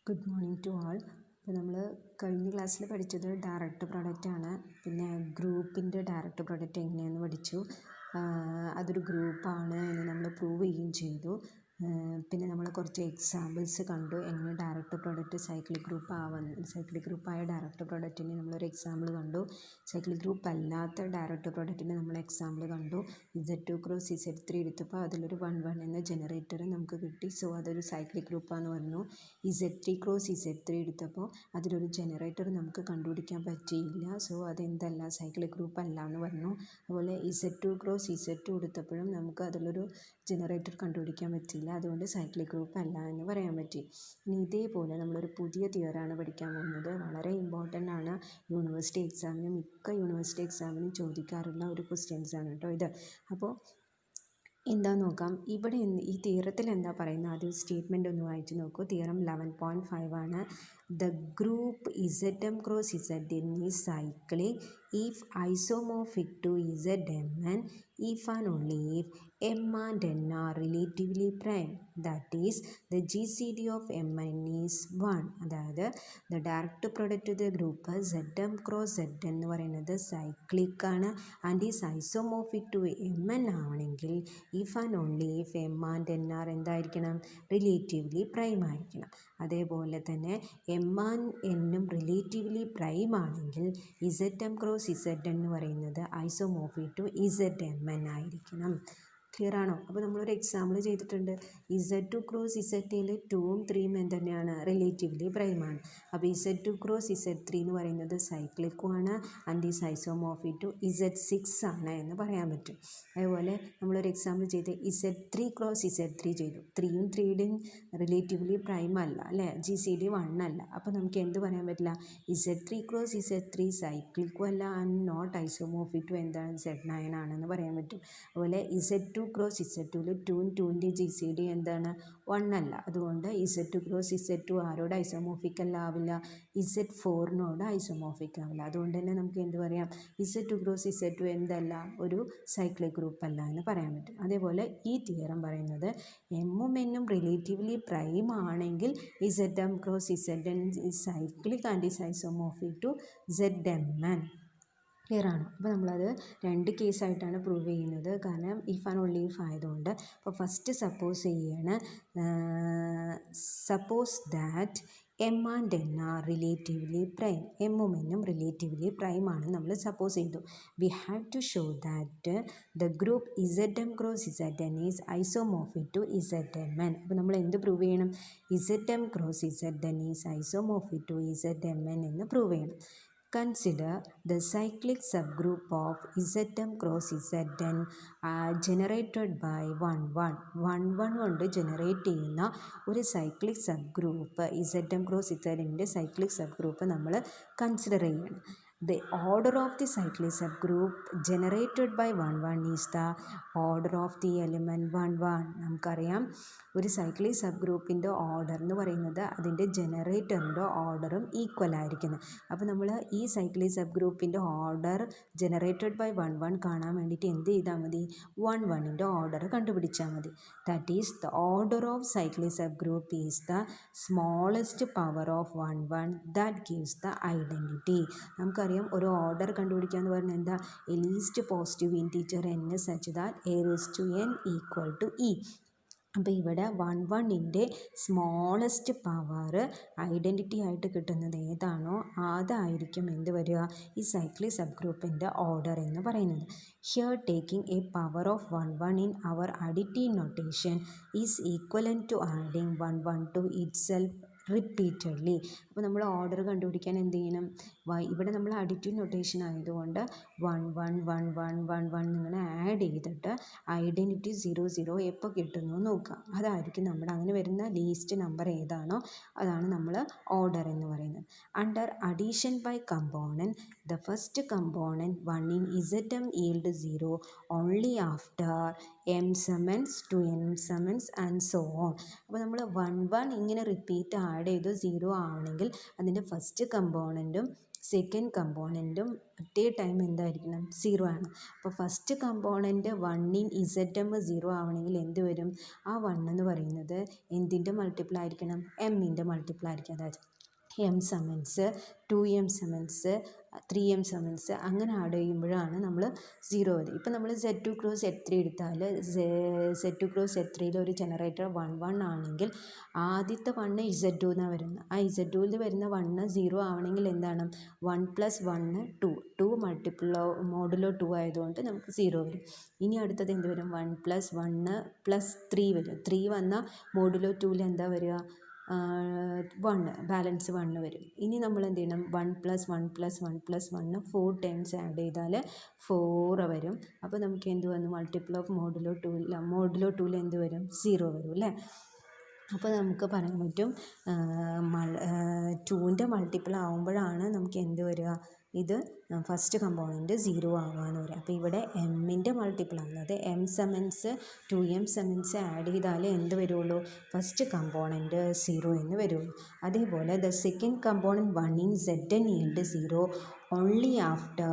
Good morning to ആൾ. അപ്പോൾ നമ്മൾ കഴിഞ്ഞ ക്ലാസ്സിൽ പഠിച്ചത് ഡയറക്റ്റ് പ്രൊഡക്റ്റ് ആണ്. പിന്നെ ഗ്രൂപ്പിൻ്റെ ഡയറക്റ്റ് പ്രൊഡക്റ്റ് എങ്ങനെയാണെന്ന് പഠിച്ചു. അതൊരു ഗ്രൂപ്പാണ് എന്ന് നമ്മൾ പ്രൂവ് ചെയ്യുകയും ചെയ്തു. പിന്നെ നമ്മൾ കുറച്ച് എക്സാമ്പിൾസ് കണ്ടു, എങ്ങനെ ഡയറക്റ്റ് പ്രൊഡക്റ്റ് സൈക്ലിക് ഗ്രൂപ്പായ ഡയറക്റ്റ് പ്രൊഡക്റ്റിന് നമ്മളൊരു എക്സാമ്പിൾ കണ്ടു. സൈക്ലിക് ഗ്രൂപ്പ് അല്ലാത്ത ഡയറക്റ്റ് പ്രൊഡക്റ്റിന് നമ്മൾ എക്സാമ്പിൾ കണ്ടു. Z2 ക്രോസ് Z3 എടുത്തപ്പോൾ അതിലൊരു 1 എന്ന ജനറേറ്റർ നമുക്ക് കിട്ടി. സോ അതൊരു സൈക്ലിക് ഗ്രൂപ്പാന്ന് പറഞ്ഞു. Z3 ക്രോസ് Z3 എടുത്തപ്പോൾ അതിലൊരു ജനറേറ്റർ നമുക്ക് കണ്ടുപിടിക്കാൻ പറ്റിയില്ല. സോ അതെന്തല്ല, സൈക്ലിക് ഗ്രൂപ്പ് അല്ല എന്ന് പറഞ്ഞു. അതുപോലെ Z2 ക്രോസ് Z2 എടുത്തപ്പോഴും നമുക്ക് അതിലൊരു ജനറേറ്റർ കണ്ടുപിടിക്കാൻ പറ്റിയില്ല. അതുകൊണ്ട് സൈക്ലിക് ഗ്രൂപ്പ് അല്ല എന്ന് പറയാൻ പറ്റി. ഇനി ഇതേപോലെ നമ്മളൊരു പുതിയ തിയറാണ് പഠിക്കാൻ പോകുന്നത്. വളരെ ഇമ്പോർട്ടൻ്റ് ആണ്. യൂണിവേഴ്സിറ്റി എക്സാമിനും മിക്ക യൂണിവേഴ്സിറ്റി എക്സാമിനും ചോദിക്കാറുള്ള ഒരു ക്വസ്റ്റ്യൻസ് ആണ് കേട്ടോ ഇത്. അപ്പോൾ എന്താന്ന് നോക്കാം. ഇവിടെ ഈ തിയറത്തിൽ എന്താ പറയുന്നത്, ആദ്യം സ്റ്റേറ്റ്മെൻ്റ് ഒന്ന് വായിച്ച് നോക്കൂ. തിയറം 11.5 ആണ്. The group Zm cross Zn is cyclic if isomorphic to Zmn if and only if m and n are relatively prime, that is the GCD of Mn is 1. അതായത് the direct product of the group Zm cross Zn എന്ന് പറയുന്നത് cyclic ആണ് and is isomorphic to Mn ആണെങ്കിൽ if and only if m and n are എന്തായിരിക്കണം, relatively prime ആയിരിക്കണം. അതേപോലെ തന്നെ m and n relatively prime ആണെങ്കിൽ Zm ക്രോസ് Zn എന്ന് പറയുന്നത് ഐസോമോർഫിക് ടു Zmn ആയിരിക്കണം. ക്ലിയർ ആണോ? അപ്പോൾ നമ്മളൊരു എക്സാമ്പിൾ ചെയ്തിട്ടുണ്ട്. Z2 cross Z3 2ഉം 3ഉം എന്തുതന്നെയാണ്, relatively പ്രൈമാണ്. അപ്പോൾ Z2 ക്രോസ് Z3 എന്ന് പറയുന്നത് സൈക്ലിക്കുമാണ് and is isomorphic to Z6 ആണ് എന്ന് പറയാൻ പറ്റും. അതുപോലെ നമ്മളൊരു എക്സാമ്പിൾ ചെയ്ത് Z3 ക്രോസ് Z3 ചെയ്തു. 3ഉം 3യുടെയും റിലേറ്റീവ്ലി പ്രൈം അല്ല അല്ലേ, GCD 1 അല്ല. അപ്പോൾ നമുക്ക് എന്ത് പറയാൻ പറ്റില്ല, Z3 ക്രോസ് Z3 സൈക്ലിക്കും അല്ല ആൻഡ് നോട്ട് ഐസോമോർഫിക് ടു എന്താണ്, Z9 ആണെന്ന് പറയാൻ പറ്റും. അതുപോലെ Z2 ക്രോസ് Z2 2ഉം 2ൻ്റെ GCD എന്താണ്, 1 അല്ല. അതുകൊണ്ട് Z2 ക്രോസ് Z2 ആരോട് ഐസോമോർഫിക് അല്ല ആവില്ല, Z4നോട് ഐസോമോർഫിക് ആവില്ല. അതുകൊണ്ട് തന്നെ നമുക്ക് എന്ത് പറയാം, Z2 ക്രോസ് Z2 എന്തല്ല, ഒരു സൈക്ലിക് ഗ്രൂപ്പ് അല്ല എന്ന് പറയാൻ പറ്റും. അതേപോലെ ഈ തിയറം പറയുന്നത് എമ്മും എന്നും റിലേറ്റീവ്ലി പ്രൈം ആണെങ്കിൽ Zm cross Zn cyclic and is isomorphic to Zmn. Clear ആണ്. അപ്പോൾ നമ്മളത് രണ്ട് കേസായിട്ടാണ് പ്രൂവ് ചെയ്യുന്നത്, കാരണം ഇഫ് ആൻഡ് ഓൺലി ഇഫ് ആയതുകൊണ്ട്. അപ്പോൾ ഫസ്റ്റ് സപ്പോസ് ചെയ്യാണ്, suppose that m and N are relatively prime. എമ്മും എന്നും റിലേറ്റീവ്ലി പ്രൈം ആണ് നമ്മൾ സപ്പോസ് ചെയ്തു. We have to show that the group Zm cross Zn is isomorphic to Zmn. അപ്പോൾ നമ്മൾ എന്ത് പ്രൂവ് ചെയ്യണം, Zm cross Zn is isomorphic to Zmn എന്ന് പ്രൂവ് ചെയ്യണം. Consider the cyclic subgroup of Zm cross Zn generated by 1 കൊണ്ട് generate ചെയ്യുന്ന ഒരു cyclic sub group Zm cross Zn cyclic sub group നമ്മൾ കൺസിഡർ ചെയ്യണം. The order of the cyclic subgroup generated by 1 is the order of the element 1. നമുക്കറിയാം ഒരു cyclic sub ഗ്രൂപ്പിൻ്റെ order എന്ന് പറയുന്നത് അതിൻ്റെ ജനറേറ്ററിൻ്റെ ഓർഡറും ഈക്വൽ ആയിരിക്കണം. അപ്പോൾ നമ്മൾ ഈ സൈക്ലിക് സബ് ഗ്രൂപ്പിൻ്റെ ഓർഡർ ജനറേറ്റഡ് ബൈ 1 കാണാൻ വേണ്ടിയിട്ട് എന്ത് ചെയ്താൽ മതി, 1ൻ്റെ ഓർഡർ കണ്ടുപിടിച്ചാൽ മതി. That is the order of cyclic subgroup is the smallest power of 1 that gives the identity. നമുക്കറിയാം ഒരു ഓർഡർ കണ്ടുപിടിക്കുക എന്ന് പറഞ്ഞാൽ എന്താ, least positive integer n such that a⁻n equal to e. അപ്പോൾ ഇവിടെ 1ൻ്റെ സ്മോളസ്റ്റ് പവർ ഐഡൻറ്റിറ്റി ആയിട്ട് കിട്ടുന്നത് ഏതാണോ അതായിരിക്കും എന്ത് വരിക, ഈ സൈക്ലിക് സബ് ഗ്രൂപ്പിൻ്റെ ഓർഡർ എന്ന് പറയുന്നത്. Here taking a power of 1 in our additive notation is equivalent to adding 1 to itself repeatedly. അപ്പോൾ നമ്മൾ ഓർഡർ കണ്ടുപിടിക്കാൻ എന്ത് ചെയ്യണം, ഇവിടെ നമ്മൾ അഡിറ്റീവ് നൊട്ടേഷൻ ആയതുകൊണ്ട് 1 ഇങ്ങനെ ആഡ് ചെയ്തിട്ട് ഐഡൻറ്റിറ്റി 0 എപ്പോൾ കിട്ടുന്നു നോക്കുക. അതായിരിക്കും നമ്മുടെ അങ്ങനെ വരുന്ന ലീസ്റ്റ് നമ്പർ ഏതാണോ അതാണ് നമ്മൾ ഓർഡർ എന്ന് പറയുന്നത്. Under addition by component the first component 1 in Zm yield 0 only after m summons to n summons and so on. അപ്പോൾ നമ്മൾ 1 ഇങ്ങനെ റിപ്പീറ്റ് ആഡ് ചെയ്ത് 0 ആവണമെങ്കിൽ അതിൻ്റെ ഫസ്റ്റ് കമ്പോണൻറ്റും സെക്കൻഡ് കമ്പോണൻറ്റും അറ്റ് എ ടൈം എന്തായിരിക്കണം 0 ആണ്. അപ്പോൾ ഫസ്റ്റ് കമ്പോണൻറ്റ് 1 ഇൻ ZM 0 ആവണമെങ്കിൽ എന്ത് വരും? ആ 1 എന്ന് പറയുന്നത് എന്തിൻ്റെ മൾട്ടിപ്പിൾ ആയിരിക്കണം? എമ്മിൻ്റെ മൾട്ടിപ്പിൾ ആയിരിക്കും. അതായത് M summons 2m summons 3m summons അങ്ങനെ ആഡ് ചെയ്യുമ്പോഴാണ് നമ്മൾ 0 വരും. ഇപ്പം നമ്മൾ Z2 ക്രോസ് Z3 എടുത്താൽ Z2 ക്രോസ് Z3 ഒരു ജനറേറ്റർ 1 ആണെങ്കിൽ ആദ്യത്തെ 1 Z2 എന്നാണ് വരുന്നത്. ആ Z2ൽ വരുന്ന 1 0 ആവണമെങ്കിൽ എന്താണ്? 1 + 1 2 മൾട്ടിപ്പിൾ മോഡുലോ 2 ആയതുകൊണ്ട് നമുക്ക് 0 വരും. ഇനി അടുത്തത് എന്ത് വരും? 1 + 1 + 3 വരും. 3 വന്നാൽ മോഡുലോ 2ൽ എന്താ വരിക? 1 ബാലൻസ് 1 വരും. ഇനി നമ്മൾ എന്ത് ചെയ്യണം? 1 + 1 + 1 + 1 4 ടൈംസ് ആഡ് ചെയ്താൽ 4 വരും. അപ്പോൾ നമുക്ക് എന്ത് വന്നു? മൾട്ടിപ്പിൾ ഓഫ് മോഡുലോ 2ൽ എന്ത് വരും? 0 വരും അല്ലേ? അപ്പോൾ നമുക്ക് പറയാൻ പറ്റും 2ൻ്റെ മൾട്ടിപ്പിൾ ആവുമ്പോഴാണ് നമുക്ക് എന്ത് വരിക? ഇത് ഫസ്റ്റ് കമ്പോണൻറ്റ് 0 ആവാന്ന് വരും. അപ്പോൾ ഇവിടെ എമ്മിൻ്റെ മൾട്ടിപ്പിൾ ആണ്. അതായത് M summons 2m summons add ചെയ്താൽ എന്ത് വരുള്ളൂ? ഫസ്റ്റ് കമ്പോണൻറ്റ് 0 എന്ന് വരുള്ളൂ. അതേപോലെ the second component 1 in Zn yield 0 only after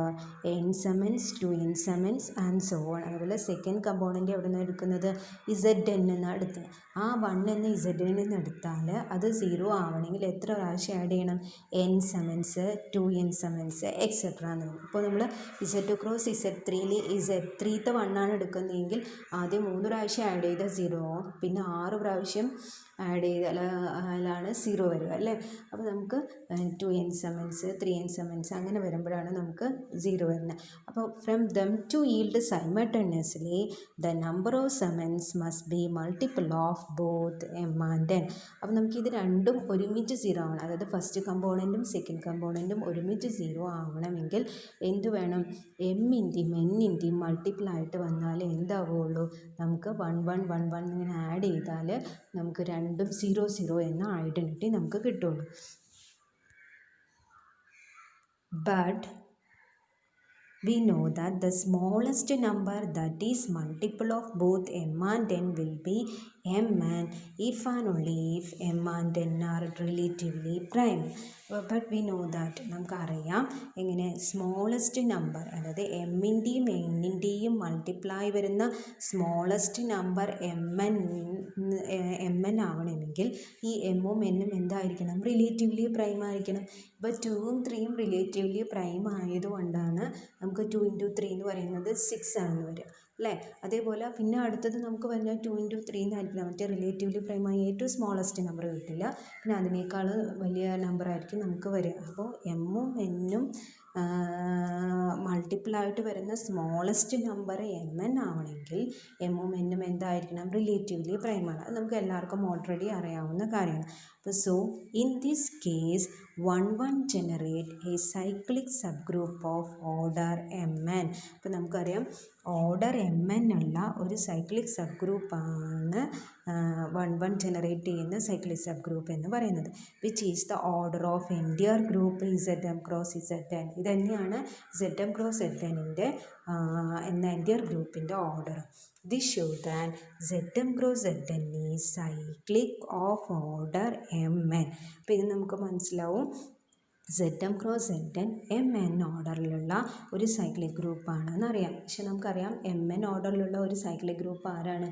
n summons 2n summons and so on. അതുപോലെ സെക്കൻഡ് കമ്പോണൻറ്റ് എവിടെ നിന്നാണ് എടുക്കുന്നത്? Zn എന്നാണ് എടുത്തത്. ആ 1 എന്ന് Zn നിന്ന് എടുത്താൽ അത് 0 ആവണമെങ്കിൽ എത്ര പ്രാവശ്യം ആഡ് ചെയ്യണം? n summons 2n summons etcetera എന്ന് പറയും. ഇപ്പോൾ നമ്മൾ Z2 ക്രോസ് Z3ൽ Z3ത്തെ 1 ആണ് എടുക്കുന്നതെങ്കിൽ ആദ്യം 3 പ്രാവശ്യം ആഡ് ചെയ്താൽ 0 ആവും. പിന്നെ 6 പ്രാവശ്യം ആഡ് ചെയ്താലാണ് 0 വരിക അല്ലേ? അപ്പോൾ നമുക്ക് 2n സമൻസ് 3n സമൻസ് അങ്ങനെ വരുമ്പോഴാണ് നമുക്ക് 0 വരുന്നത്. അപ്പോൾ from them to yield simultaneously the number of summons must be multiple of both m and n. അപ്പോൾ നമുക്ക് ഇത് രണ്ടും ഒരുമിച്ച് 0 ആവണം. അതായത് ഫസ്റ്റ് കമ്പോണൻറ്റും സെക്കൻഡ് കമ്പോണൻറ്റും ഒരുമിച്ച് 0 ആവണമെങ്കിൽ എന്ത് വേണം? എമ്മിൻ്റെയും എന്നിൻ്റെയും മൾട്ടിപ്പിൾ ആയിട്ട് വന്നാൽ എന്താവുള്ളൂ? നമുക്ക് 1 1 1 1 ഇങ്ങനെ ആഡ് ചെയ്താൽ നമുക്ക് രണ്ടും 0 0 എന്ന ഐഡൻറ്റിറ്റി നമുക്ക് കിട്ടുള്ളൂ. But we know that the smallest number that is multiple of both m and n will be mn if and only if m and n are relatively prime. But we know that നമുക്കറിയാം എങ്ങനെ smallest number, അതായത് എമ്മിൻ്റെയും എന്നിൻ്റെയും multiply വരുന്ന smallest number mn ആവണമെങ്കിൽ ഈ എമ്മും എന്നും എന്തായിരിക്കണം? Relatively prime ആയിരിക്കണം. ഇപ്പോൾ 2ഉം 3ഉം റിലേറ്റീവ്ലി പ്രൈം ആയതുകൊണ്ടാണ് നമുക്ക് 2 × 3 എന്ന് പറയുന്നത് 6 ആണെന്ന് വരിക അല്ലേ? അതേപോലെ പിന്നെ അടുത്തത് നമുക്ക് പറഞ്ഞാൽ 2 × 3 എന്നായിരിക്കില്ല, മറ്റേ റിലേറ്റീവ്ലി പ്രൈമായ ഏറ്റവും സ്മോളസ്റ്റ് നമ്പർ കിട്ടില്ല, പിന്നെ അതിനേക്കാൾ വലിയ നമ്പർ ആയിരിക്കും നമുക്ക് വരിക. അപ്പോൾ എമ്മും എന്നും മൾട്ടിപ്പിളായിട്ട് വരുന്ന സ്മോളസ്റ്റ് നമ്പർ mn ആവണമെങ്കിൽ എമ്മും എന്നും എന്തായിരിക്കണം? റിലേറ്റീവ്ലി പ്രൈമാണ്. അത് നമുക്ക് എല്ലാവർക്കും ഓൾറെഡി അറിയാവുന്ന കാര്യമാണ്. അപ്പോൾ so in this case 1 1 generate a cyclic subgroup of order mn. അപ്പോൾ നമുക്കറിയാം ഓർഡർ mn ഉള്ള ഒരു സൈക്ലിക് സബ് ഗ്രൂപ്പാണ് 1 1 ജനറേറ്റ് ചെയ്യുന്ന സൈക്ലിക് സബ് ഗ്രൂപ്പ് എന്ന് പറയുന്നത്. Which is the order of entire group Zm cross Zn. ഇത് തന്നെയാണ് Zm ക്രോസ് Znൻ്റെ എന്ന എൻറ്റിയർ ഗ്രൂപ്പിൻ്റെ order. This shows that Zm cross Zn is cyclic of order mn. അപ്പോൾ ഇത് നമുക്ക് മനസ്സിലാവും Zm ക്രോസ് Zn mn ഓർഡറിലുള്ള ഒരു സൈക്ലിക് ഗ്രൂപ്പാണെന്ന് അറിയാം. പക്ഷെ നമുക്കറിയാം mn ഓർഡറിലുള്ള ഒരു സൈക്ലിക് ഗ്രൂപ്പ് ആരാണ്?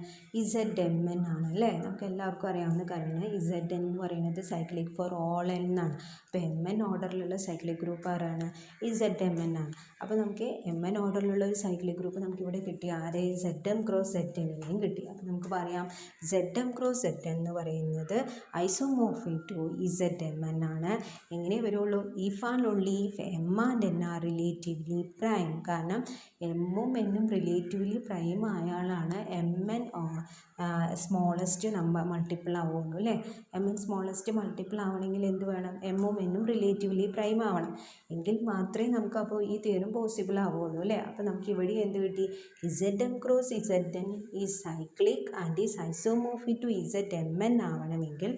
Zmn ആണ് അല്ലേ? നമുക്ക് എല്ലാവർക്കും അറിയാവുന്ന കാര്യമാണ്. Zn എന്ന് പറയുന്നത് സൈക്ലിക് ഫോർ ഓൾ n എന്നാണ്. അപ്പോൾ mn ഓർഡറിലുള്ള സൈക്ലിക് ഗ്രൂപ്പ് ആരാണ്? Zmn ആണ്. അപ്പോൾ നമുക്ക് mn ഓർഡറിലുള്ള ഒരു സൈക്ലിക് ഗ്രൂപ്പ് നമുക്കിവിടെ കിട്ടി. ആരെ? Zm ക്രോസ് Znനെയും കിട്ടി. അപ്പോൾ നമുക്ക് പറയാം Zm ക്രോസ് Zn എന്ന് പറയുന്നത് ഐസോമോർഫിക് ടു Zmn ആണ്. എങ്ങനെ വരുള്ളൂ? if and only if m and n are relatively prime. കാരണം എമ്മും എന്നും റിലേറ്റീവ്ലി പ്രൈം ആയാലാണ് mn സ്മോളസ്റ്റ് നമ്പർ മൾട്ടിപ്പിൾ ആവുള്ളൂ അല്ലേ? mn സ്മോളസ്റ്റ് മൾട്ടിപ്പിൾ ആവണമെങ്കിൽ എന്ത് വേണം? എമ്മും എന്നും റിലേറ്റീവ്ലി പ്രൈം ആവണം. എങ്കിൽ മാത്രമേ നമുക്ക് അപ്പോൾ ഈ തിയറം പോസിബിൾ ആവുള്ളൂ അല്ലേ? അപ്പോൾ നമുക്ക് ഇവിടെ എന്ത് കിട്ടി? Zm cross Zn is cyclic and is isomorphic to Zmn ആവണമെങ്കിൽ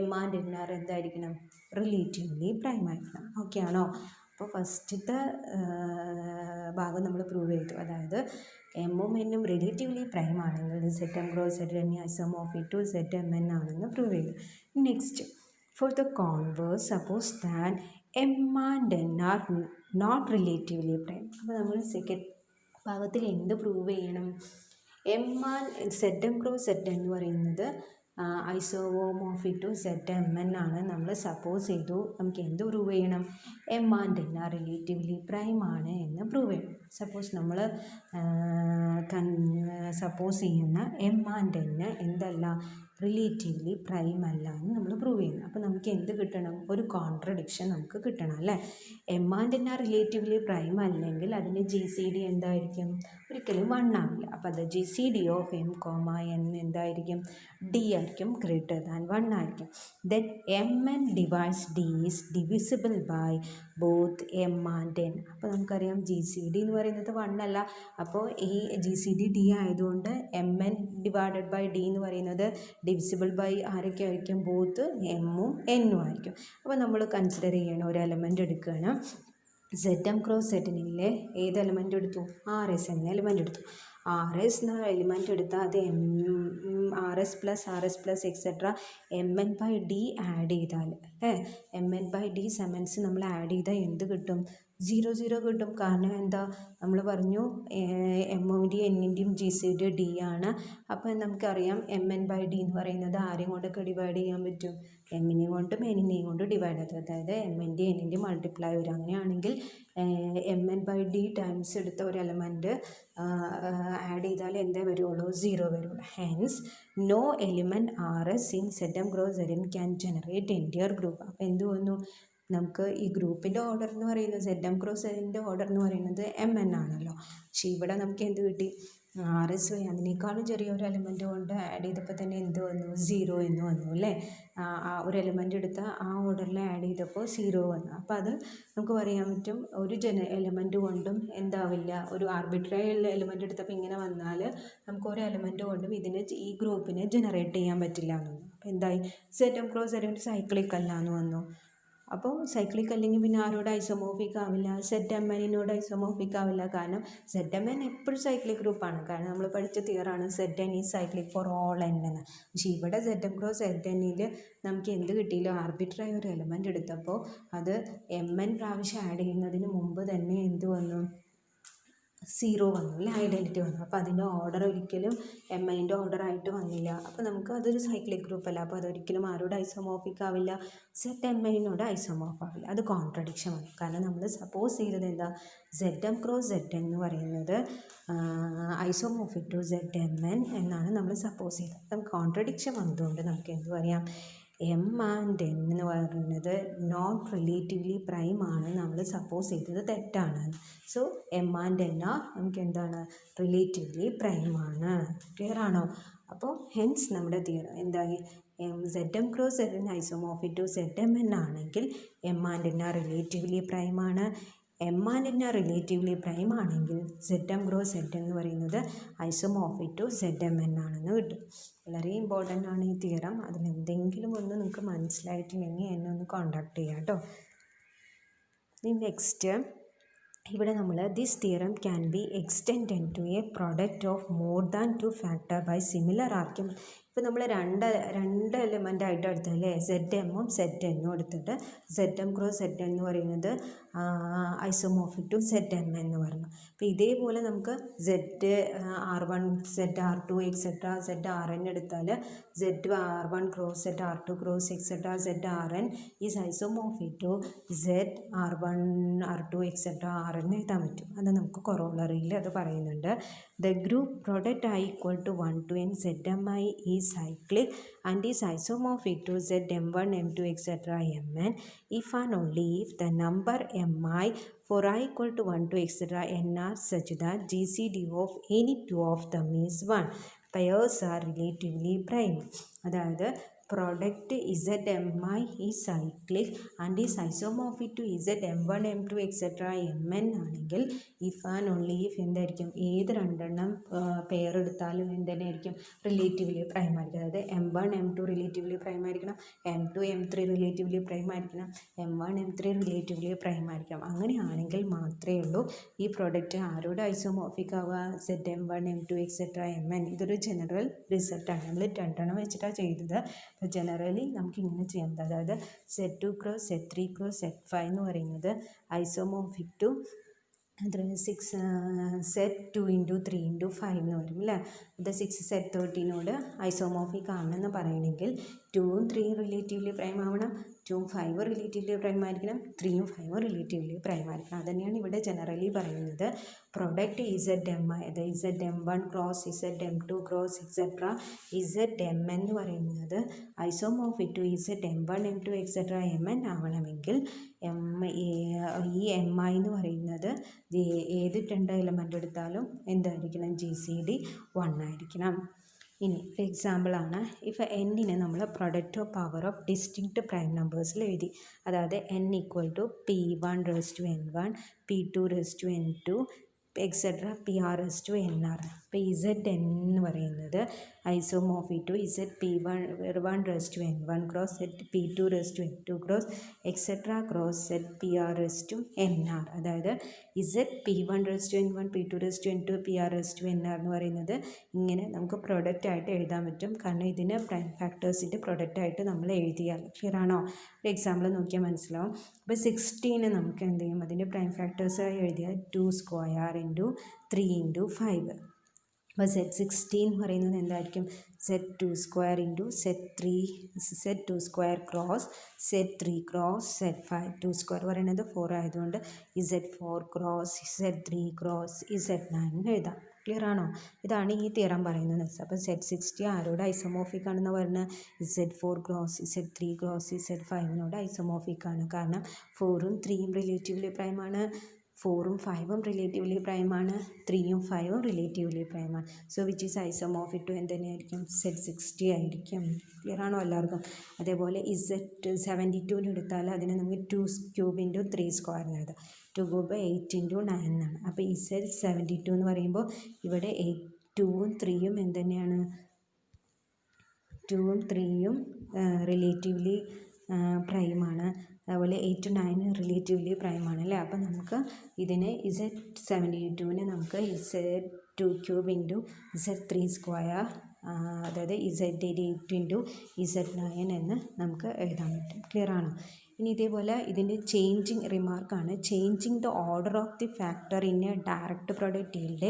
m and n ആർ എന്തായിരിക്കണം? റിലേറ്റീവ്ലി പ്രൈം ആയിരിക്കണം. ഓക്കെ ആണോ? അപ്പോൾ ഫസ്റ്റത്തെ ഭാഗം നമ്മൾ പ്രൂവ് ചെയ്തു. അതായത് എമ്മും എന്നും റിലേറ്റീവ്ലി പ്രൈം ആണെങ്കിൽ Zm cross Zn isomorphic to Zmn ആണെന്ന് പ്രൂവ് ചെയ്തു. Next, for the converse, suppose that m and N are not relatively prime. അപ്പോൾ നമ്മൾ സെക്കൻഡ് ഭാഗത്തിൽ എന്ത് പ്രൂവ് ചെയ്യണം? M and z M cross Z എന്ന് പറയുന്നത് isomorphic to Z M n ആണ്. നമ്മൾ സപ്പോസ് ചെയ്തു. നമുക്ക് എന്ത് പ്രൂവ് ചെയ്യണം? M and N are relatively prime ആണ് എന്ന് പ്രൂവ് ചെയ്യണം. സപ്പോസ് നമ്മൾ സപ്പോസ് ചെയ്യുന്ന എം ആൻഡ് എൻ എന്തല്ല, റിലേറ്റീവ്ലി പ്രൈം അല്ല എന്ന് നമ്മൾ പ്രൂവ് ചെയ്യുന്നു. അപ്പോൾ നമുക്ക് എന്ത് കിട്ടണം? ഒരു കോൺട്രഡിക്ഷൻ നമുക്ക് കിട്ടണം അല്ലേ? M and N are relatively prime അല്ലെങ്കിൽ അതിൻ്റെ ജി സി ഡി എന്തായിരിക്കും? ഒരിക്കലും 1 ആവില്ല. അപ്പോൾ അത് g C d of m comma n എന്തായിരിക്കും? ഡി ആയിരിക്കും, ഗ്രേറ്റർ ദാൻ 1 ആയിരിക്കും. Then m n divides d is divisible by both m and n. അപ്പോൾ നമുക്കറിയാം ജി സി ഡി എന്ന് പറയുന്നത് 1 അല്ല. അപ്പോൾ ഈ ജി സി ഡി ഡി ആയതുകൊണ്ട് m n divided by d എന്ന് പറയുന്നത് ഡിവിസിബിൾ ബൈ ആരൊക്കെ ആയിരിക്കും? ബോത്ത് എമ്മും എന്നും ആയിരിക്കും. അപ്പോൾ നമ്മൾ കൺസിഡർ ചെയ്യണം, ഒരു എലമെൻ്റ് എടുക്കുകയാണ്. സെഡ് എം ക്രോസ് സെഡിനിലെ ഏത് എലമെൻ്റ് എടുത്തു? ആർ എസ് എന്ന എലമെൻ്റ് എടുത്തു. ആർ എസ് എന്ന എലിമെൻ്റ് എടുത്താൽ അത് R S plus etcetera M N by D add ചെയ്താൽ എം എൻ ബൈ ഡി സെമൻസ് നമ്മൾ ആഡ് ചെയ്താൽ എന്ത് കിട്ടും? 0 കിട്ടും. കാരണം എന്താ? നമ്മൾ പറഞ്ഞു എമ്മിൻ്റെയും എന്നിൻ്റെയും ജി സി ഡി ഡി ആണ്. അപ്പോൾ നമുക്കറിയാം എം എൻ ബൈ ഡി എന്ന് പറയുന്നത് ആരെയും കൊണ്ടൊക്കെ ഡിവൈഡ് ചെയ്യാൻ പറ്റും? എമ്മിനെയും കൊണ്ടും എന്നിനെയും കൊണ്ടും ഡിവൈഡ് ചെയ്തത്. അതായത് എമ്മിൻ്റെയും എന്നിൻ്റെയും മൾട്ടിപ്ലൈ വരും. അങ്ങനെയാണെങ്കിൽ m N by d times എടുത്ത ഒരു എലമെൻറ്റ് ആഡ് ചെയ്താൽ എന്തേ വരുള്ളൂ? 0 വരുള്ളൂ. Hence no element r s in z M cross Z n can generate entire group. അപ്പോൾ എന്ത് വന്നു? നമുക്ക് ഈ ഗ്രൂപ്പിൻ്റെ ഓർഡർ എന്ന് പറയുന്നത് സെഡ് എം ക്രോസ് സെഡിൻ്റെ ഓർഡർ എന്ന് പറയുന്നത് എം എൻ ആണല്ലോ. പക്ഷേ ഇവിടെ നമുക്ക് എന്ത് കിട്ടി? ആർ എസ് വൈ അതിനേക്കാളും ചെറിയൊരു എലിമെൻറ്റ് കൊണ്ട് ആഡ് ചെയ്തപ്പോൾ തന്നെ എന്ത് വന്നു? 0 എന്ന് വന്നു അല്ലേ? ഒരു എലിമെൻ്റ് എടുത്ത ആ ഓർഡറിൽ ആഡ് ചെയ്തപ്പോൾ 0 വന്നു. അപ്പോൾ അത് നമുക്ക് പറയാൻ പറ്റും ഒരു എലിമെൻറ്റ് കൊണ്ടും എന്താവില്ല, ഒരു ആർബിട്രറി എലിമെൻ്റ് എടുത്തപ്പോൾ ഇങ്ങനെ വന്നാൽ നമുക്ക് ഒരു എലിമെൻറ്റ് കൊണ്ടും ഈ ഗ്രൂപ്പിനെ ജനറേറ്റ് ചെയ്യാൻ പറ്റില്ല എന്ന് വന്നു. അപ്പോൾ എന്തായി? Z M cross z cyclic അല്ല എന്ന് വന്നു. അപ്പോൾ സൈക്ലിക് അല്ലെങ്കിൽ പിന്നെ ആരോട് ഐസോമോർഫിക് ആവില്ല? സെഡ് എം എന്നിനോട് ഐസോമോർഫിക് ആവില്ല. കാരണം സെഡ് എം എൻ എപ്പോഴും സൈക്ലിക് ഗ്രൂപ്പാണ്. കാരണം നമ്മൾ പഠിച്ച തിയറാണ് Z N is cyclic for all N എന്ന്. പക്ഷേ ഇവിടെ സെഡ് എം ക്രോസ് സെഡ് എന്നിൽ നമുക്ക് എന്ത് കിട്ടിയില്ല? ആർബിട്രറി ഒരു എലമെൻ്റ് എടുത്തപ്പോൾ അത് എം എൻ പ്രാവശ്യം ആഡ് ചെയ്യുന്നതിന് മുമ്പ് തന്നെ എന്ത് വന്നു? 0 വന്നു അല്ലേ? ഐഡൻറ്റിറ്റി വന്നു. അപ്പോൾ അതിൻ്റെ ഓർഡർ ഒരിക്കലും എം എന്നിൻ്റെ ഓർഡർ ആയിട്ട് വന്നില്ല. അപ്പോൾ നമുക്ക് അതൊരു സൈക്ലിക് ഗ്രൂപ്പ് അല്ല. അപ്പോൾ അതൊരിക്കലും ആരോട് ഐസോമോർഫിക് ആവില്ല? സെഡ് എം എന്നിനോട് ഐസോമോർഫ് ആവില്ല. അത് കോൺട്രഡിക്ഷൻ വന്നു. കാരണം നമ്മൾ സപ്പോസ് ചെയ്തത് എന്താ? സെഡ് എം ക്രോസ് സെഡ് എന്ന് പറയുന്നത് isomorphic to Z M n എന്നാണ് നമ്മൾ സപ്പോസ് ചെയ്തത്. അപ്പം കോൺട്രഡിക്ഷൻ വന്നതുകൊണ്ട് നമുക്ക് എന്ത് പറയാം? എം ആൻഡ് എൻ എന്ന് പറയുന്നത് നോട്ട് റിലേറ്റീവ്ലി പ്രൈം ആണ് നമ്മൾ സപ്പോസ് ചെയ്തത് തെറ്റാണ്. So m and N are നമുക്ക് എന്താണ്? റിലേറ്റീവ്ലി പ്രൈം ആണ്. ക്ലിയർ ആണോ? അപ്പോൾ ഹെൻസ് നമ്മുടെ തിയറം എന്തായി? Z M cross Z N isomorphic to Z M N ആണെങ്കിൽ M and N are relatively prime ആണ്. M and N are relatively prime ആണെങ്കിൽ സെഡ് എം ക്രോസ് സെഡ് എന്ന് പറയുന്നത് isomorphic to Z M N ആണെന്ന് കിട്ടും. വളരെ important ആണ് ഈ തിയറം. അതിലെന്തെങ്കിലും ഒന്ന് നിങ്ങൾക്ക് മനസ്സിലായിട്ടില്ലെങ്കിൽ എന്നെ ഒന്ന് കോൺടാക്ട് ചെയ്യാം കേട്ടോ. നെക്സ്റ്റ് ഇവിടെ നമ്മൾ this theorem can be extended to a product of more than 2 factor by similar argument. ഇപ്പോൾ നമ്മൾ രണ്ട് എലിമെൻ്റ് ആയിട്ട് എടുത്തല്ലേ? സെഡ് എമ്മും സെഡ് എന്നും എടുത്തിട്ട് സെഡ് എം ക്രോസ് സെഡ് എന്ന് പറയുന്നത് ഐസോമോർഫിക് ടു സെഡ് എം എന്ന് പറഞ്ഞു. അപ്പോൾ ഇതേപോലെ നമുക്ക് R1 R2 എക്സെട്ര RN എടുത്താൽ R1 cross R2 cross etcetera RN is isomorphic to R1 R2 etcetera RN എഴുതാൻ പറ്റും. അത് നമുക്ക് കൊറോളറിയിൽ അത് പറയുന്നുണ്ട്. The group product I equal to 1 to n Zmi is cyclic and is isomorphic to Zm1, M2, etc. Mn if and only if the number mi for I equal to 1 to etc. n are such that GCD of any two of them is 1. Pairs are relatively prime. അതായത് product ZMI is cyclic and is isomorphic to ZM1, M2, etcetera Mn ആണെങ്കിൽ if and only if എന്തായിരിക്കും? ഏത് രണ്ടെണ്ണം pair എടുത്താലും എന്തുതന്നെയായിരിക്കും? Relatively prime ആയിരിക്കും. അതായത് M1, M2 relatively prime ആയിരിക്കണം, M2, M3 relatively prime ആയിരിക്കണം, M1, M3 റിലേറ്റീവ്ലി പ്രൈം ആയിരിക്കണം. അങ്ങനെയാണെങ്കിൽ മാത്രമേ ഉള്ളൂ ഈ പ്രോഡക്റ്റ് ആരോട് ഐസോമോർഫിക് ആവുക? ZM1, M2, etcetera Mn. ഇതൊരു ജനറൽ റിസൾട്ടാണ്. നമ്മൾ രണ്ടെണ്ണം വെച്ചിട്ടാണ് ചെയ്തത്. ജനറലി നമുക്ക് ഇങ്ങനെ ചെയ്യാം. അതായത് Z2 cross Z3 cross Z5 എന്ന് പറയുന്നത് isomorphic to Z2 into 3 into 5 എന്ന് വരും അല്ലേ. അത് 6Z13നോട് ഐസോമോർഫിക് ആണെന്ന് പറയണമെങ്കിൽ 2ഉം 3ഉം റിലേറ്റീവ്ലി പ്രൈം ആവണം, 2ഉം 5ഉം റിലേറ്റീവ്ലി പ്രൈം ആയിരിക്കണം, 3ഉം 5ഉം റിലേറ്റീവ്ലി പ്രൈം ആയിരിക്കണം. അതുതന്നെയാണ് ഇവിടെ ജനറലി പറയുന്നത്. പ്രൊഡക്റ്റ് ZMI, അതായത് ZM1 cross ZM2 cross etcetera ZMN എന്ന് പറയുന്നത് isomorphic to ZM1 M2 etcetera MN ആവണമെങ്കിൽ ഈ MI എന്ന് പറയുന്നത് ഏത് 2 എലമെൻ്റ് എടുത്താലും എന്തായിരിക്കണം, GCD 1 ആയിരിക്കണം. ഇനി ഒരു എക്സാമ്പിളാണ്. ഇഫ് എന്നിനെ നമ്മൾ product of power of distinct prime നമ്പേഴ്സിൽ എഴുതി. അതായത് n equal to P1 raise to N1, P2 raise to N2 etcetera PR raise to NR. അപ്പോൾ ZN എന്ന് പറയുന്നത് isomorphic to ZP1 raise to N1 cross ZP2 raise to N2 cross etcetera cross ZPR raise to NR. അതായത് ZP1 raise to N1, P2 raise to N2, PR raise to NR എന്ന് പറയുന്നത് ഇങ്ങനെ നമുക്ക് product ആയിട്ട് എഴുതാൻ പറ്റും. കാരണം ഇതിന് പ്രൈം ഫാക്ടേഴ്സിൻ്റെ പ്രൊഡക്റ്റ് ആയിട്ട് നമ്മൾ എഴുതിയാൽ. ക്ലിയർ ആണോ? ഒരു എക്സാമ്പിൾ നോക്കിയാൽ മനസ്സിലാവും. അപ്പോൾ 16 നമുക്ക് എന്ത് ചെയ്യും, അതിൻ്റെ പ്രൈം ഫാക്ടേഴ്സായി എഴുതിയാൽ 2 സ്ക്വയർ ഇൻറ്റു 3 ഇൻറ്റു 5. അപ്പോൾ Z16 എന്ന് പറയുന്നത് എന്തായിരിക്കും, Z2 square into Z2 square cross Z3 cross Z5. 2 square പറയുന്നത് 4 ആയതുകൊണ്ട് Z4 cross Z3 cross Z9 എഴുതാം. ക്ലിയർ ആണോ? ഇതാണ് ഈ തിയറം പറയുന്നത്. അപ്പോൾ Z60 ആരോട് ഐസോമോർഫിക് ആണെന്ന് പറഞ്ഞാൽ Z4 cross Z3 cross Z5നോട് isomorphic ആണ്. കാരണം 4ഉം 3ഉം റിലേറ്റീവ്ലി പ്രൈമാണ്, 4ഉം 5ഉം റിലേറ്റീവ്ലി പ്രൈമാണ്, 3ഉം 5ഉം റിലേറ്റീവ്ലി പ്രൈമാണ്. So which is isomorphic to എന്തുതന്നെയായിരിക്കും, Z60 ആയിരിക്കും. ക്ലിയർ ആണോ എല്ലാവർക്കും? അതേപോലെ Z72 എടുത്താൽ അതിനെ നമുക്ക് 2 ക്യൂബ് ഇൻറ്റു 3 സ്ക്വയർ എന്ന് എഴുതാം. 2 ക്യൂബ് 8 ഇൻറ്റു 9 എന്നാണ്. അപ്പോൾ Z72 എന്ന് പറയുമ്പോൾ ഇവിടെ 2ഉം 3ഉം എന്തുതന്നെയാണ്, 2ഉം 3ഉം റിലേറ്റീവ്ലി പ്രൈമാണ്. അതുപോലെ 8 9 റിലേറ്റീവ്ലി പ്രൈമാണ് അല്ലേ. അപ്പോൾ നമുക്ക് ഇതിനെ Z72നെ നമുക്ക് Z2 cube into Z3 square, അതായത് Z8 ഇൻറ്റു Z9 എന്ന് നമുക്ക് എഴുതാൻ പറ്റും. ക്ലിയർ ആണോ? ഇനി ഇതേപോലെ ഇതിൻ്റെ ചേഞ്ചിങ് റിമാർക്കാണ്. Changing the order of the factor in a direct product yield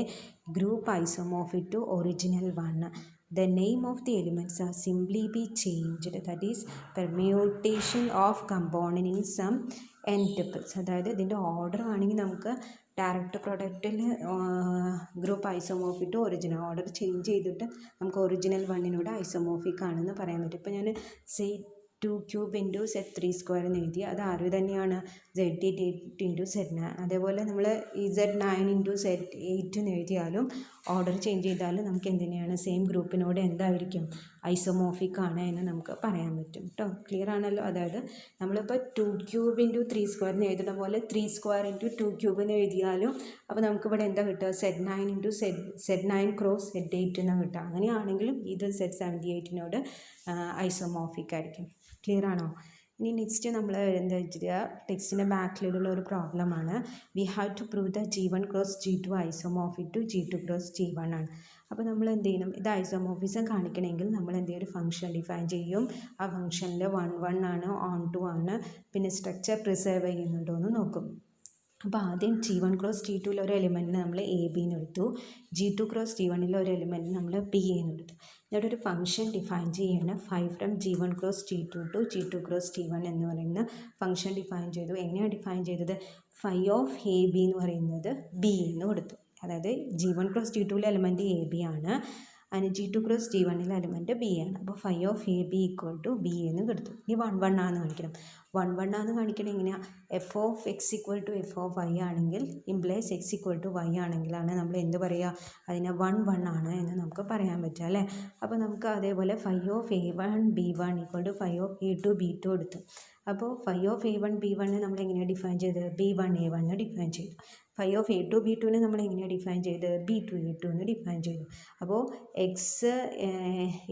group isomorphic to original one. The name of the elements are simply be changed, that is permutation of component in some n tuples. അതായത് ഇതിൻ്റെ order ആണെങ്കിൽ നമുക്ക് direct പ്രൊഡക്റ്റിൽ group isomorphic to original order change ചെയ്തിട്ട് നമുക്ക് original വണ്ണിനോട് isomorphic ആണെന്ന് പറയാൻ പറ്റും. ഇപ്പോൾ ഞാൻ Z2 cube into Z3 square എന്ന് എഴുതി, അത് ആര് തന്നെയാണ്, Z8 ഇൻറ്റു Z9. അതേപോലെ നമ്മൾ Z9 ഇൻറ്റു Z8 എന്ന് എഴുതിയാലും ഓർഡർ ചേഞ്ച് ചെയ്താലും നമുക്ക് എന്തിനാണ്, സെയിം ഗ്രൂപ്പിനോട് എന്തായിരിക്കും, ഐസോമോർഫിക് ആണ് എന്ന് നമുക്ക് പറയാൻ പറ്റും കേട്ടോ. ക്ലിയർ ആണല്ലോ? അതായത് നമ്മളിപ്പോൾ 2 ക്യൂബ് ഇൻറ്റു 3 സ്ക്വയർ എന്ന് എഴുതുന്ന പോലെ 3 സ്ക്വയർ ഇൻറ്റു 2 ക്യൂബ് എന്ന് എഴുതിയാലും അപ്പോൾ നമുക്കിവിടെ എന്താ കിട്ടുക, Z9 into Z9 cross Z8 എന്നാണ് കിട്ടുക. അങ്ങനെയാണെങ്കിലും ഇത് Z78നോട് ഐസോമോർഫിക് ആയിരിക്കും. ക്ലിയർ ആണോ? ഇനി നെക്സ്റ്റ് നമ്മൾ എന്താ വെച്ചാൽ ടെക്സ്റ്റിൻ്റെ ബാക്കിലുള്ള ഒരു പ്രോബ്ലമാണ്. We have to prove the G1 cross G2 isomorphic to G2 cross G1 ആണ്. അപ്പോൾ നമ്മൾ എന്ത് ചെയ്യണം, ഇത് ഐസോമോർഫിസം കാണിക്കണമെങ്കിൽ നമ്മൾ എന്തെങ്കിലും ഒരു ഫംഗ്ഷൻ ഡിഫൈൻ ചെയ്യും. ആ ഫംഗ്ഷനിൽ 1 1 ആണ്, ഓൺ 2 ആണ്, പിന്നെ സ്ട്രക്ചർ പ്രിസർവ് ചെയ്യുന്നുണ്ടോ എന്ന് നോക്കും. അപ്പോൾ ആദ്യം G1 ക്രോസ് G2 ഒരു എലിമെൻറ്റിന് നമ്മൾ AB എന്ന് എടുത്തു, G2 ക്രോസ് G1 ഒരു എലിമെൻറ്റിന് നമ്മൾ PA എന്ന് എടുത്തു. എന്നിട്ട് ഒരു ഫംഗ്ഷൻ ഡിഫൈൻ ചെയ്യാണ്. 5 from G1 cross G2 to G2 cross G1 എന്ന് പറയുന്ന ഫംഗ്ഷൻ ഡിഫൈൻ ചെയ്തു. എങ്ങനെയാണ് ഡിഫൈൻ ചെയ്തത്, ഫൈ ഓഫ് AB എന്ന് പറയുന്നത് B എന്ന് കൊടുത്തു. അതായത് G1 cross G2 element AB ആണ്, അതിന് G2 cross G1 element B ആണ്. അപ്പോൾ phi of AB equal to B എന്ന് കൊടുത്തു. ഇനി 1 1 ആണെന്ന് കാണിക്കണം. 1 1 ആണെന്ന് കാണിക്കണം എങ്ങനെയാണ്, F of X equal to F of Y ആണെങ്കിൽ implies X equal to Y ആണെങ്കിലാണ് നമ്മൾ എന്ത് പറയുക, അതിനെ 1 1 ആണ് എന്ന് നമുക്ക് പറയാൻ പറ്റുക അല്ലേ. അപ്പോൾ നമുക്ക് അതേപോലെ phi of A1 B1 equal to phi of A2 B2 എടുത്തു. അപ്പോൾ ഫൈ ഓഫ് A1 B1 നമ്മൾ എങ്ങനെയാണ് ഡിഫൈൻ ചെയ്തത്, B1 A1 ഡിഫൈൻ ചെയ്തു. Phi of A two B ടുവിനെ നമ്മൾ എങ്ങനെയാണ് ഡിഫൈൻ ചെയ്തത്, ബി ടു എ ടു എന്ന് ഡിഫൈൻ ചെയ്തു. അപ്പോൾ X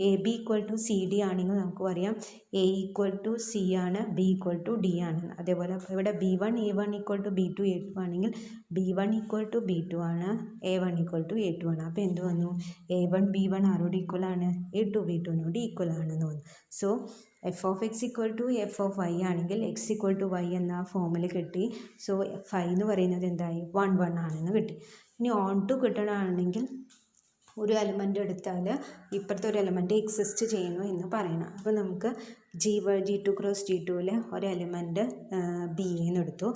A B equal to C D ആണെങ്കിൽ നമുക്ക് പറയാം എ ഈക്വൽ ടു സി ആണ്, ബി ഈക്വൽ ടു ഡി ആണ്. അതേപോലെ ഇവിടെ B one A one equal to B two A two ആണെങ്കിൽ B one equal to B two ആണ്, A one equal to A two ആണ്. അപ്പോൾ എന്ത് വന്നു, എ വൺ ബി വൺ ആരോട് ഈക്വൽ ആണ്, എ ടു ബി ടുവിനോട് ഈക്വൽ ആണെന്ന് വന്നു. So f of X equal to F of Y ആണെങ്കിൽ എക്സ് ഈക്വൽ ടു വൈ എന്ന ഫോമിൽ കിട്ടി. സോ ഫൈ എന്ന് പറയുന്നത് എന്തായി, 1 1 ആണെന്ന് കിട്ടി. ഇനി ഓൺ ടു കിട്ടണമെങ്കിൽ ഒരു എലമെൻ്റ് എടുത്താൽ ഇപ്പുറത്തെ ഒരു എലമെൻ്റ് എക്സിസ്റ്റ് ചെയ്യുന്നു എന്ന് പറയണം. അപ്പോൾ നമുക്ക് ജി ടു ക്രോസ് ജി ടുവിൽ ഒരു എലമെൻ്റ് ബി എന്ന് എടുത്തു.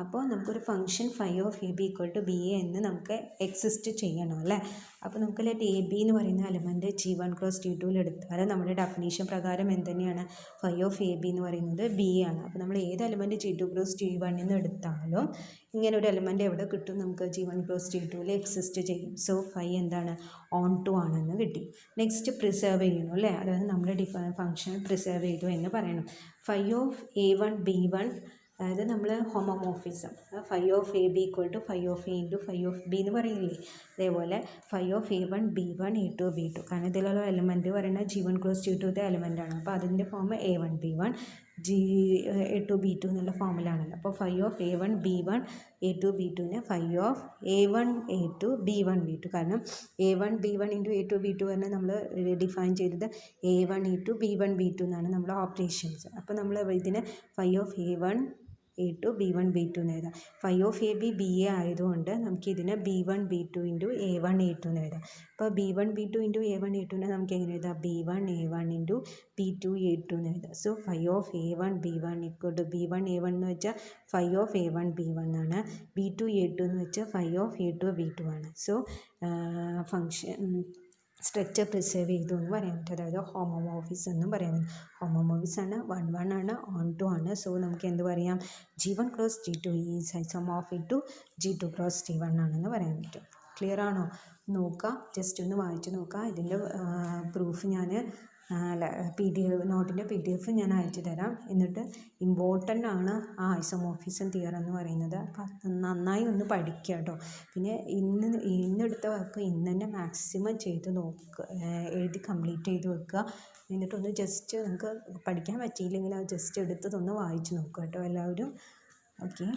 അപ്പോൾ നമുക്കൊരു function phi of A B equal to b a എന്ന് നമുക്ക് എക്സിസ്റ്റ് ചെയ്യണം അല്ലേ. അപ്പോൾ നമുക്ക് ലെറ്റ് എ ബി എന്ന് പറയുന്ന element G one cross g ടുവിൽ എടുത്താൽ നമ്മുടെ ഡെഫിനീഷൻ പ്രകാരം എന്ത് തന്നെയാണ്, ഫൈ ഓഫ് എ ബി എന്ന് പറയുന്നത് ബി ആണ്. അപ്പോൾ നമ്മൾ ഏത് element g two cross g വണ്ണിൽ നിന്ന് എടുത്താലും ഇങ്ങനെ ഒരു എലമെൻ്റ് എവിടെ കിട്ടും, നമുക്ക് ജി വൺ ക്രോസ് ജി ടുവിൽ എക്സിസ്റ്റ് ചെയ്യും. സോ ഫൈ എന്താണ്, ഓൺ ടു ആണെന്ന് കിട്ടി. നെക്സ്റ്റ് പ്രിസർവ് ചെയ്യണം അല്ലേ, അതായത് നമ്മുടെ ഫംഗ്ഷൻ പ്രിസർവ് ചെയ്തു എന്ന് പറയണം. Phi of A one B one, അതായത് നമ്മൾ homomorphism, phi of A B equal to phi of a into phi of b എന്ന് പറയില്ലേ, അതേപോലെ phi of A one B one A two B two, കാരണം ഇതിലുള്ള എലമെൻറ്റ് പറയുന്നത് g one cross g ടുത്തെ എലമെൻ്റാണ്. അപ്പോൾ അതിൻ്റെ form a one B one g a two B two എന്നുള്ള ഫോമിലാണല്ലോ. അപ്പോൾ phi of A one B one A two B ടുവിനെ phi of A one A two B one B two, കാരണം A one B one into A two B two പറഞ്ഞാൽ നമ്മൾ define ചെയ്തത് A one A two B one B two എന്നാണ് നമ്മുടെ operations. അപ്പോൾ നമ്മൾ ഇതിനെ phi of A one A two B one B two എന്ന് എഴുതാം. Phi of A B B A ആയതുകൊണ്ട് നമുക്കിതിനെ B one B two into A one A two എന്ന് എഴുതാം. അപ്പോൾ B one B two into A one A ടുവിനെ നമുക്ക് എങ്ങനെ എഴുതാം, B one A one into B two A two എന്ന് എഴുതാം. So phi of A one B one equal to B one A one എന്ന് വെച്ചാൽ phi of A one B one ആണ്, B two A two എന്ന് വെച്ചാൽ phi of A two B two ആണ്. So function structure preserve ചെയ്തു എന്ന് പറയാൻ പറ്റും, അതായത് ഹോമോമോർഫിസം എന്നും പറയാൻ പറ്റും. ഹോമോമോർഫിസം ആണ്, 1 1 ആണ്, ഓൺ ടു ആണ്. സോ നമുക്ക് എന്ത് പറയാം, g one cross g two is isomorphic to g two cross g one ആണെന്ന് പറയാൻ പറ്റും. ക്ലിയർ ആണോ, നോക്കുക, ജസ്റ്റ് ഒന്ന് വായിച്ച് നോക്കുക. ഇതിൻ്റെ പ്രൂഫ് ഞാൻ നോട്ടിൻ്റെ PDF ഞാൻ അയച്ചു തരാം. എന്നിട്ട് ഇമ്പോർട്ടൻ്റ് ആണ് ആ ഐസോമോർഫിസം തിയറം എന്ന് പറയുന്നത്. അപ്പം നന്നായി ഒന്ന് പഠിക്കുക കേട്ടോ. പിന്നെ ഇന്നെടുത്ത വർക്ക് ഇന്ന് തന്നെ മാക്സിമം ചെയ്ത് നോക്കുക, എഴുതി കംപ്ലീറ്റ് ചെയ്ത് വെക്കുക. എന്നിട്ടൊന്ന് ജസ്റ്റ് നിങ്ങൾക്ക് പഠിക്കാൻ പറ്റിയില്ലെങ്കിൽ അത് ജസ്റ്റ് എടുത്തതൊന്ന് വായിച്ച് നോക്കുക കേട്ടോ എല്ലാവരും. ഓക്കെ.